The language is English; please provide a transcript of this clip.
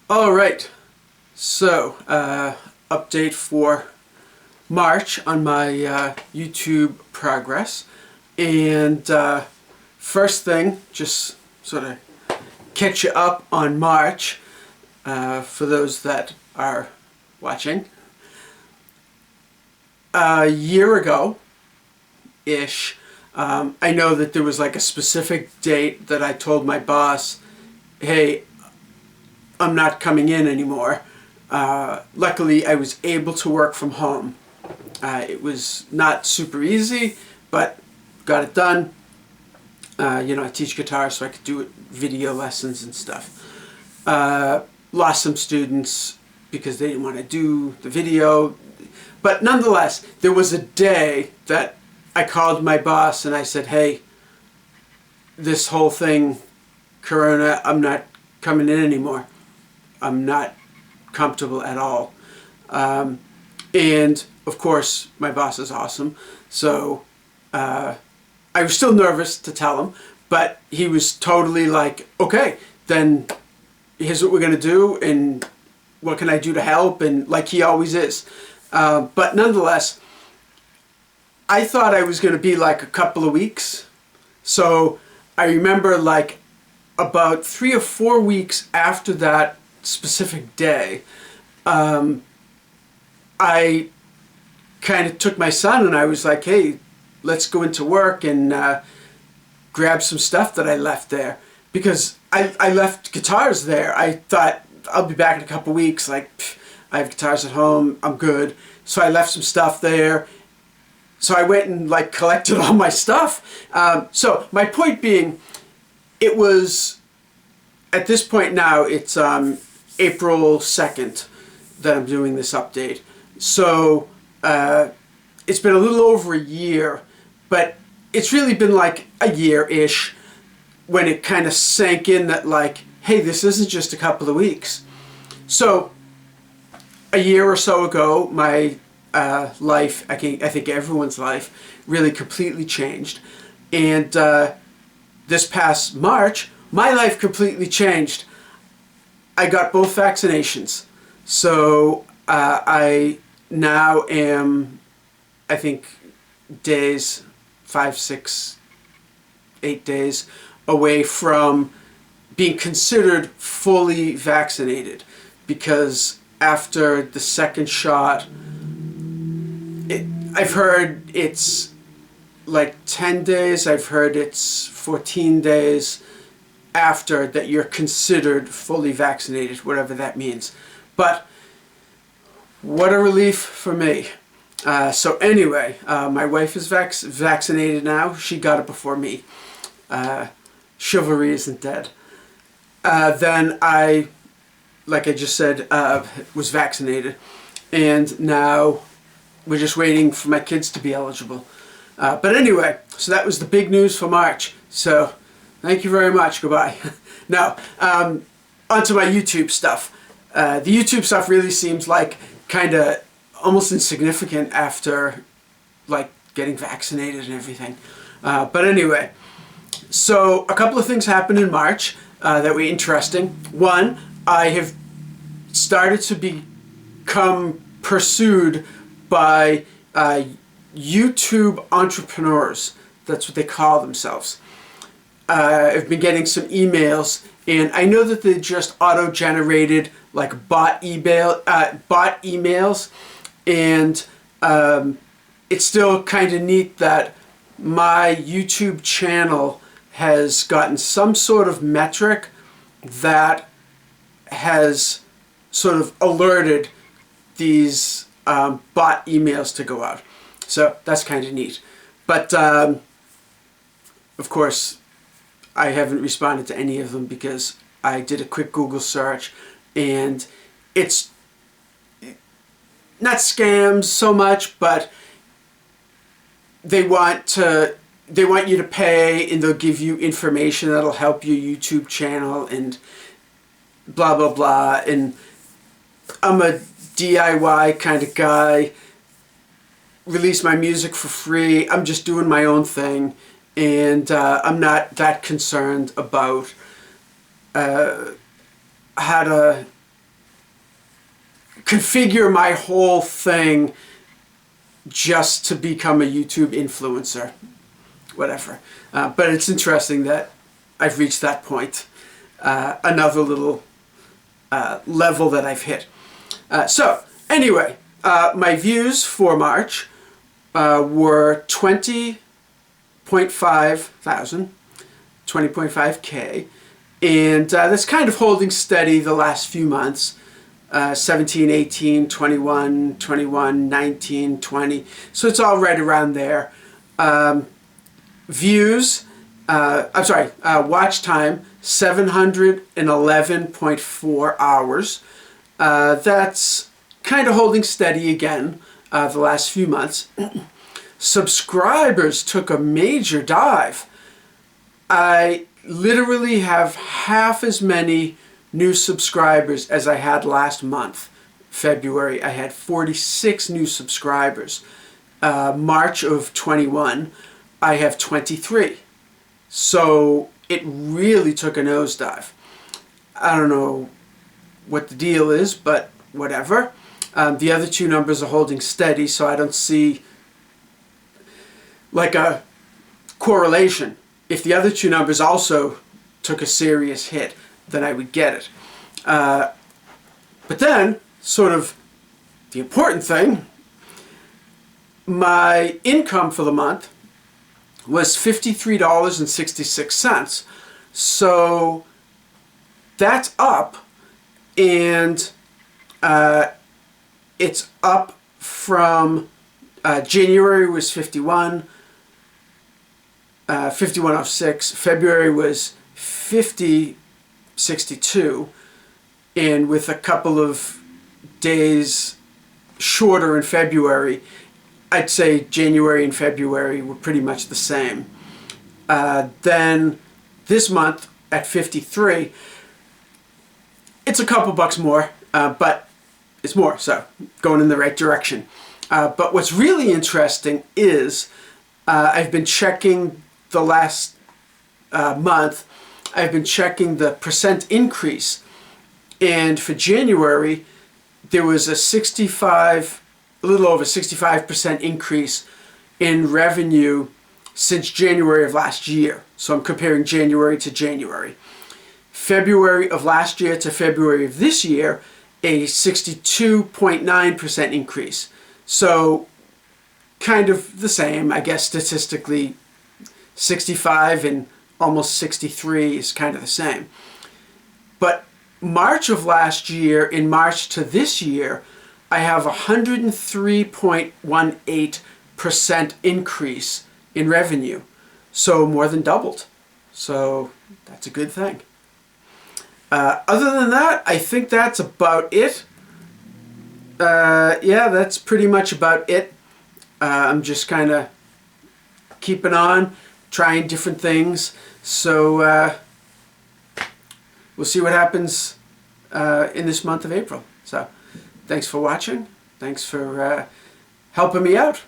Alright, so update for March on my YouTube progress. And first thing, just sort of catch you up on March for those that are watching. A year ago-ish, I know that there was like a specific date that I told my boss, hey, I'm not coming in anymore. Luckily, I was able to work from home. It was not super easy, but got it done. I teach guitar, so I could do video lessons and stuff. Lost some students because they didn't want to do the video. But nonetheless, there was a day that I called my boss and I said, hey, this whole thing, Corona, I'm not coming in anymore. I'm not comfortable at all. And of course, my boss is awesome. So I was still nervous to tell him, but he was totally like, okay, then here's what we're going to do and what can I do to help? And like he always is. But nonetheless, I thought I was going to be like a couple of weeks. So I remember like about 3 or 4 weeks after that specific day, I kind of took my son and I was like, hey, let's go into work and grab some stuff that I left there. Because I left guitars there. I thought I'll be back in a couple weeks, like I have guitars at home, I'm good. So I left some stuff there. So I went and like collected all my stuff. So my point being, it was, at this point now, it's April 2nd that I'm doing this update. So it's been a little over a year, but it's really been like a year-ish when it kind of sank in that like, hey, this isn't just a couple of weeks. So a year or so ago, my life, I think everyone's life, really completely changed. And this past March, my life completely changed. I got both vaccinations. So I now am, I think, days, 5, 6, 8 days away from being considered fully vaccinated, because after the second shot, I've heard it's like 10 days, I've heard it's 14 days after that you're considered fully vaccinated, whatever that means. But what a relief for me. So anyway, my wife is vaccinated now. She got it before me. Chivalry isn't dead. Then I, like I just said, was vaccinated. And now we're just waiting for my kids to be eligible. But anyway, so that was the big news for March. So thank you very much. Goodbye. Now, onto my YouTube stuff. The YouTube stuff really seems like kind of almost insignificant after like getting vaccinated and everything. But anyway, so a couple of things happened in March that were interesting. One, I have started to become pursued by YouTube entrepreneurs. That's what they call themselves. I've been getting some emails, and I know that they just auto-generated like bot emails, and it's still kind of neat that my YouTube channel has gotten some sort of metric that has sort of alerted these bot emails to go out. So that's kind of neat. But of course, I haven't responded to any of them because I did a quick Google search, and it's not scams so much, but they want you to pay, and they'll give you information that'll help your YouTube channel and blah blah blah. And I'm a DIY kind of guy. Release my music for free. I'm just doing my own thing, and I'm not that concerned about how to configure my whole thing just to become a YouTube influencer, whatever. But it's interesting that I've reached that point, another little level that I've hit. So anyway, my views for March were 20.5K, and that's kind of holding steady the last few months. 17, 18, 21, 21, 19, 20. So it's all right around there. Views, watch time, 711.4 hours. That's kind of holding steady again the last few months. Subscribers took a major dive. I literally have half as many new subscribers as I had last month. February, I had 46 new subscribers. March of 21, I have 23. So it really took a nosedive. I don't know what the deal is, but whatever. The other two numbers are holding steady, so I don't see like a correlation. If the other two numbers also took a serious hit, then I would get it. But then, sort of the important thing, my income for the month was $53.66. So that's up, and it's up from January was 5106, February was 5062, and with a couple of days shorter in February, I'd say January and February were pretty much the same. Then this month at 53, it's a couple bucks more, but it's more, so going in the right direction. But what's really interesting is I've been checking the last month, I've been checking the percent increase, and for January there was a little over 65% increase in revenue since January of last year. So I'm comparing January to January. February of last year to February of this year, a 62.9% increase. So kind of the same, I guess statistically. 65 and almost 63 is kind of the same. But March of last year, in March to this year, I have 103.18% increase in revenue. So more than doubled. So that's a good thing. Other than that, I think that's about it. Yeah, that's pretty much about it. I'm just kind of keeping on, trying different things. So we'll see what happens in this month of April. So thanks for watching. Thanks for helping me out.